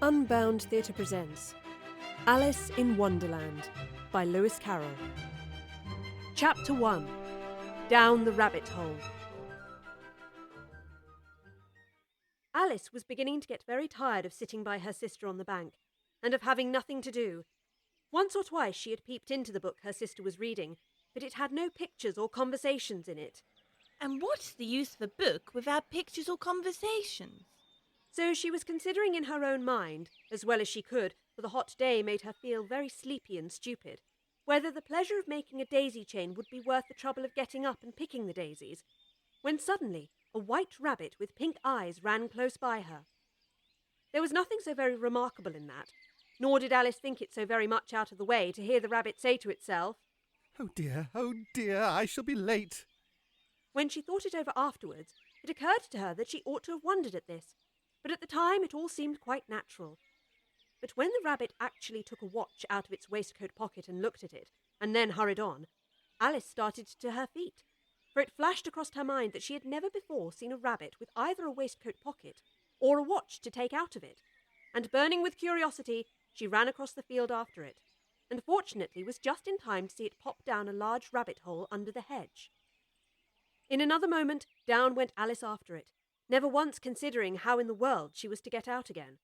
Unbound Theatre presents Alice in Wonderland by Lewis Carroll. Chapter 1. Down the Rabbit Hole. Alice was beginning to get very tired of sitting by her sister on the bank, and of having nothing to do. Once or twice she had peeped into the book her sister was reading, but it had no pictures or conversations in it. And what's the use of a book without pictures or conversations? So she was considering in her own mind, as well as she could, for the hot day made her feel very sleepy and stupid, whether the pleasure of making a daisy chain would be worth the trouble of getting up and picking the daisies, when suddenly a white rabbit with pink eyes ran close by her. There was nothing so very remarkable in that, nor did Alice think it so very much out of the way to hear the rabbit say to itself, Oh dear, I shall be late." When she thought it over afterwards, it occurred to her that she ought to have wondered at this, but at the time it all seemed quite natural. But when the rabbit actually took a watch out of its waistcoat pocket and looked at it, and then hurried on, Alice started to her feet, for it flashed across her mind that she had never before seen a rabbit with either a waistcoat pocket or a watch to take out of it, and burning with curiosity, she ran across the field after it, and fortunately was just in time to see it pop down a large rabbit hole under the hedge. In another moment, down went Alice after it, never once considering how in the world she was to get out again.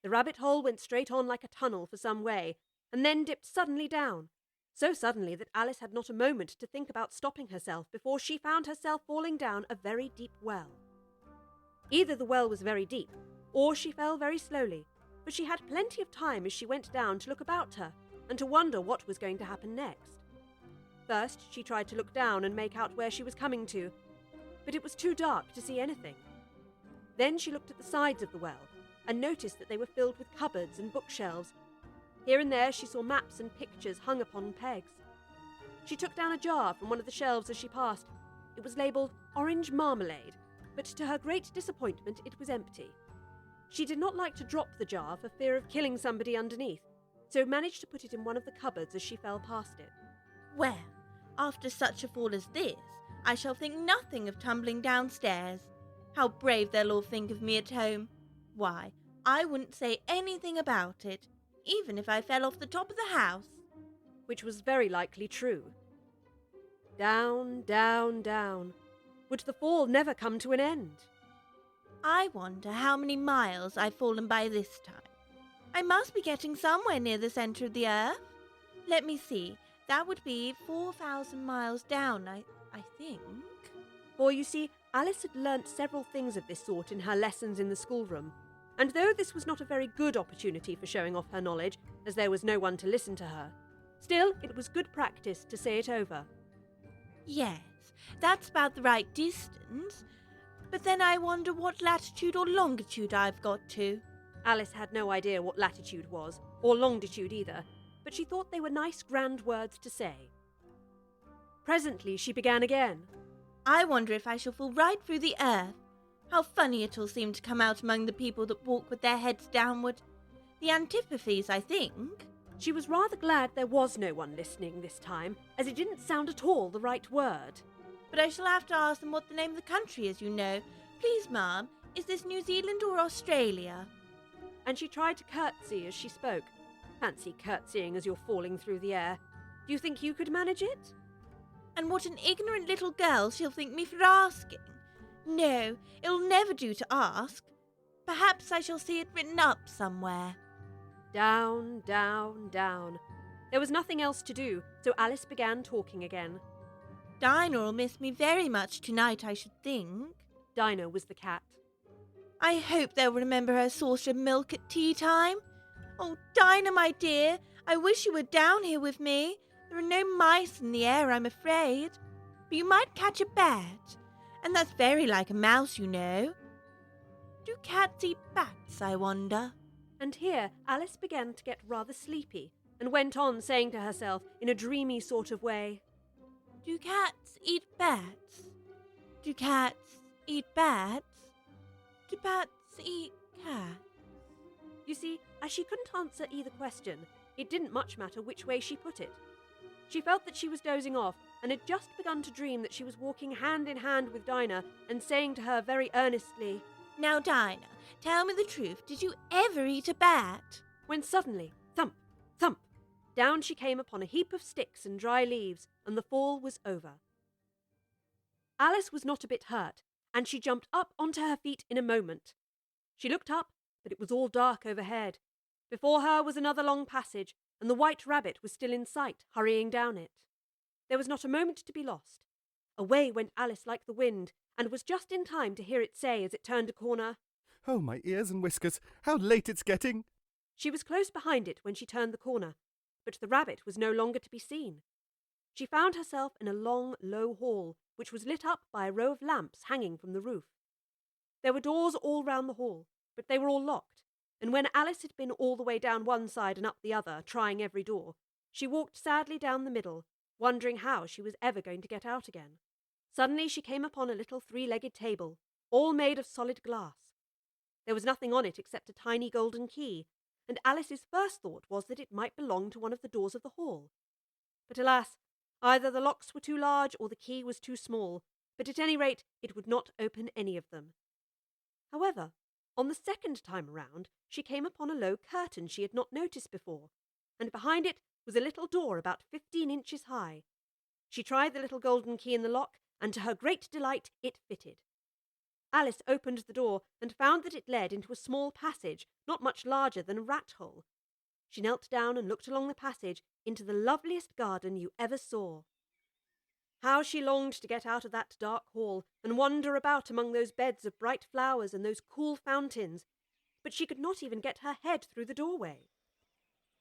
The rabbit hole went straight on like a tunnel for some way, and then dipped suddenly down, so suddenly that Alice had not a moment to think about stopping herself before she found herself falling down a very deep well. Either the well was very deep, or she fell very slowly, but she had plenty of time as she went down to look about her, and to wonder what was going to happen next. First, she tried to look down and make out where she was coming to, but it was too dark to see anything. Then she looked at the sides of the well, and noticed that they were filled with cupboards and bookshelves. Here and there she saw maps and pictures hung upon pegs. She took down a jar from one of the shelves as she passed. It was labelled Orange Marmalade, but to her great disappointment it was empty. She did not like to drop the jar for fear of killing somebody underneath, so managed to put it in one of the cupboards as she fell past it. Well, after such a fall as this, I shall think nothing of tumbling downstairs. How brave they'll all think of me at home. Why, I wouldn't say anything about it, even if I fell off the top of the house. Which was very likely true. Down, down, down. Would the fall never come to an end? I wonder how many miles I've fallen by this time. I must be getting somewhere near the centre of the earth. Let me see, that would be 4,000 miles down, I think. For you see, Alice had learnt several things of this sort in her lessons in the schoolroom, and though this was not a very good opportunity for showing off her knowledge, as there was no one to listen to her, still it was good practice to say it over. Yes, that's about the right distance, but then I wonder what latitude or longitude I've got to. Alice had no idea what latitude was, or longitude either, but she thought they were nice grand words to say. Presently she began again. I wonder if I shall fall right through the earth. How funny it'll seem to come out among the people that walk with their heads downward. The antipathies, I think. She was rather glad there was no one listening this time, as it didn't sound at all the right word. But I shall have to ask them what the name of the country is, you know. Please, ma'am, is this New Zealand or Australia? And she tried to curtsy as she spoke. Fancy curtsying as you're falling through the air. Do you think you could manage it? And what an ignorant little girl she'll think me for asking. No, it'll never do to ask. Perhaps I shall see it written up somewhere. Down, down, down. There was nothing else to do, so Alice began talking again. Dinah'll miss me very much tonight, I should think. Dinah was the cat. I hope they'll remember her saucer of milk at tea time. Oh, Dinah, my dear, I wish you were down here with me. There are no mice in the air, I'm afraid. But you might catch a bat, and that's very like a mouse, you know. Do cats eat bats, I wonder? And here Alice began to get rather sleepy, and went on saying to herself in a dreamy sort of way, Do cats eat bats? Do cats eat bats? Do bats eat cats? You see, as she couldn't answer either question, it didn't much matter which way she put it. She felt that she was dozing off, and had just begun to dream that she was walking hand in hand with Dinah and saying to her very earnestly, Now, Dinah, tell me the truth. Did you ever eat a bat? When suddenly, thump, thump, down she came upon a heap of sticks and dry leaves, and the fall was over. Alice was not a bit hurt, and she jumped up onto her feet in a moment. She looked up, but it was all dark overhead. Before her was another long passage, and the white rabbit was still in sight, hurrying down it. There was not a moment to be lost. Away went Alice like the wind, and was just in time to hear it say as it turned a corner, Oh, my ears and whiskers, how late it's getting! She was close behind it when she turned the corner, but the rabbit was no longer to be seen. She found herself in a long, low hall, which was lit up by a row of lamps hanging from the roof. There were doors all round the hall, but they were all locked, and when Alice had been all the way down one side and up the other, trying every door, she walked sadly down the middle, wondering how she was ever going to get out again. Suddenly she came upon a little three-legged table, all made of solid glass. There was nothing on it except a tiny golden key, and Alice's first thought was that it might belong to one of the doors of the hall. But alas, either the locks were too large or the key was too small, but at any rate it would not open any of them. However, on the second time around, she came upon a low curtain she had not noticed before, and behind it was a little door about 15 inches high. She tried the little golden key in the lock, and to her great delight it fitted. Alice opened the door and found that it led into a small passage not much larger than a rat hole. She knelt down and looked along the passage into the loveliest garden you ever saw. How she longed to get out of that dark hall and wander about among those beds of bright flowers and those cool fountains, but she could not even get her head through the doorway.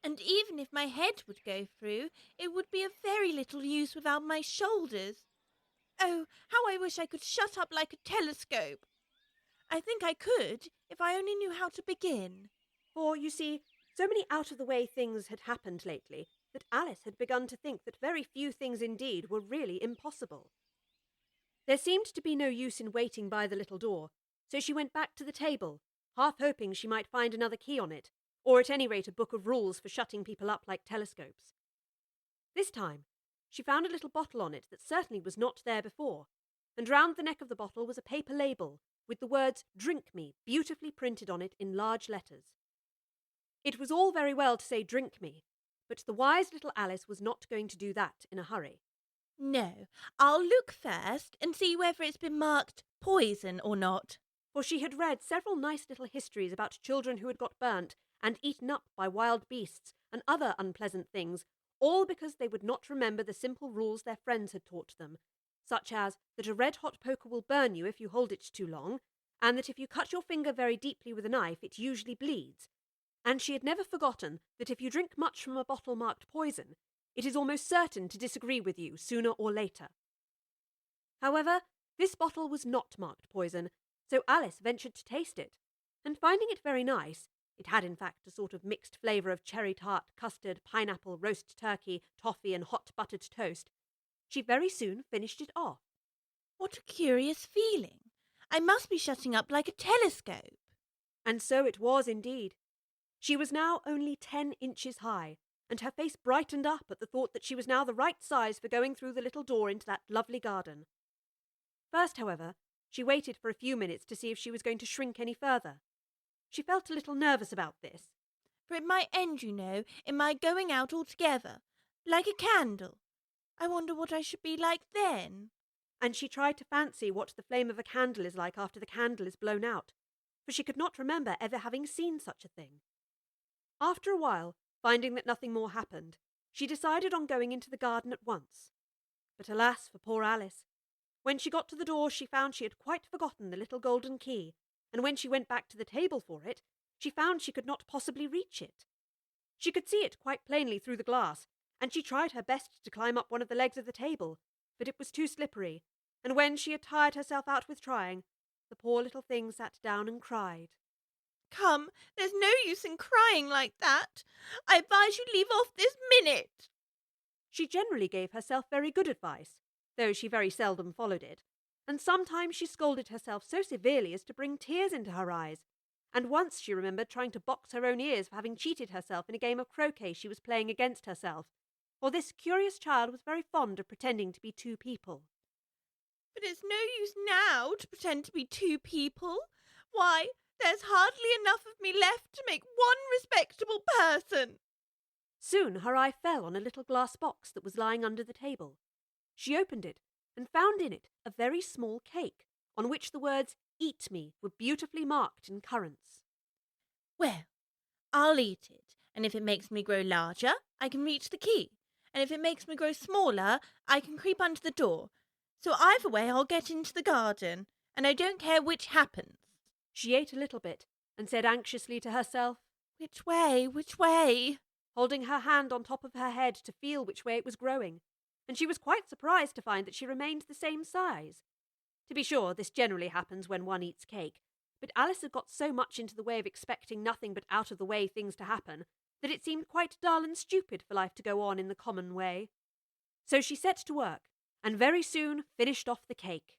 And even if my head would go through, it would be of very little use without my shoulders. Oh, how I wish I could shut up like a telescope. I think I could, if I only knew how to begin. For, you see, so many out-of-the-way things had happened lately that Alice had begun to think that very few things indeed were really impossible. There seemed to be no use in waiting by the little door, so she went back to the table, half hoping she might find another key on it, or at any rate a book of rules for shutting people up like telescopes. This time, she found a little bottle on it that certainly was not there before, and round the neck of the bottle was a paper label with the words "Drink Me" beautifully printed on it in large letters. It was all very well to say "Drink me," but the wise little Alice was not going to do that in a hurry. No, I'll look first and see whether it's been marked poison or not. For she had read several nice little histories about children who had got burnt and eaten up by wild beasts and other unpleasant things, all because they would not remember the simple rules their friends had taught them, such as that a red-hot poker will burn you if you hold it too long, and that if you cut your finger very deeply with a knife it usually bleeds. And she had never forgotten that if you drink much from a bottle marked poison, it is almost certain to disagree with you sooner or later. However, this bottle was not marked poison, so Alice ventured to taste it, and finding it very nice, it had in fact a sort of mixed flavour of cherry tart, custard, pineapple, roast turkey, toffee and hot buttered toast, she very soon finished it off. What a curious feeling. I must be shutting up like a telescope. And so it was indeed. She was now only 10 inches high, and her face brightened up at the thought that she was now the right size for going through the little door into that lovely garden. First, however, she waited for a few minutes to see if she was going to shrink any further. She felt a little nervous about this. For it might end, you know, in my going out altogether, like a candle. I wonder what I should be like then. And she tried to fancy what the flame of a candle is like after the candle is blown out, for she could not remember ever having seen such a thing. After a while, finding that nothing more happened, she decided on going into the garden at once. But alas for poor Alice! When she got to the door, she found she had quite forgotten the little golden key, and when she went back to the table for it, she found she could not possibly reach it. She could see it quite plainly through the glass, and she tried her best to climb up one of the legs of the table, but it was too slippery, and when she had tired herself out with trying, the poor little thing sat down and cried. Come, there's no use in crying like that. I advise you leave off this minute. She generally gave herself very good advice, though she very seldom followed it, and sometimes she scolded herself so severely as to bring tears into her eyes, and once she remembered trying to box her own ears for having cheated herself in a game of croquet she was playing against herself, for this curious child was very fond of pretending to be two people. But it's no use now to pretend to be two people. Why, there's hardly enough of me left to make one respectable person. Soon her eye fell on a little glass box that was lying under the table. She opened it and found in it a very small cake, on which the words "Eat me" were beautifully marked in currants. Well, I'll eat it, and if it makes me grow larger, I can reach the key, and if it makes me grow smaller, I can creep under the door. So either way I'll get into the garden, and I don't care which happens. She ate a little bit and said anxiously to herself, Which way, which way? holding her hand on top of her head to feel which way it was growing, and she was quite surprised to find that she remained the same size. To be sure, this generally happens when one eats cake, but Alice had got so much into the way of expecting nothing but out-of-the-way things to happen that it seemed quite dull and stupid for life to go on in the common way. So she set to work, and very soon finished off the cake.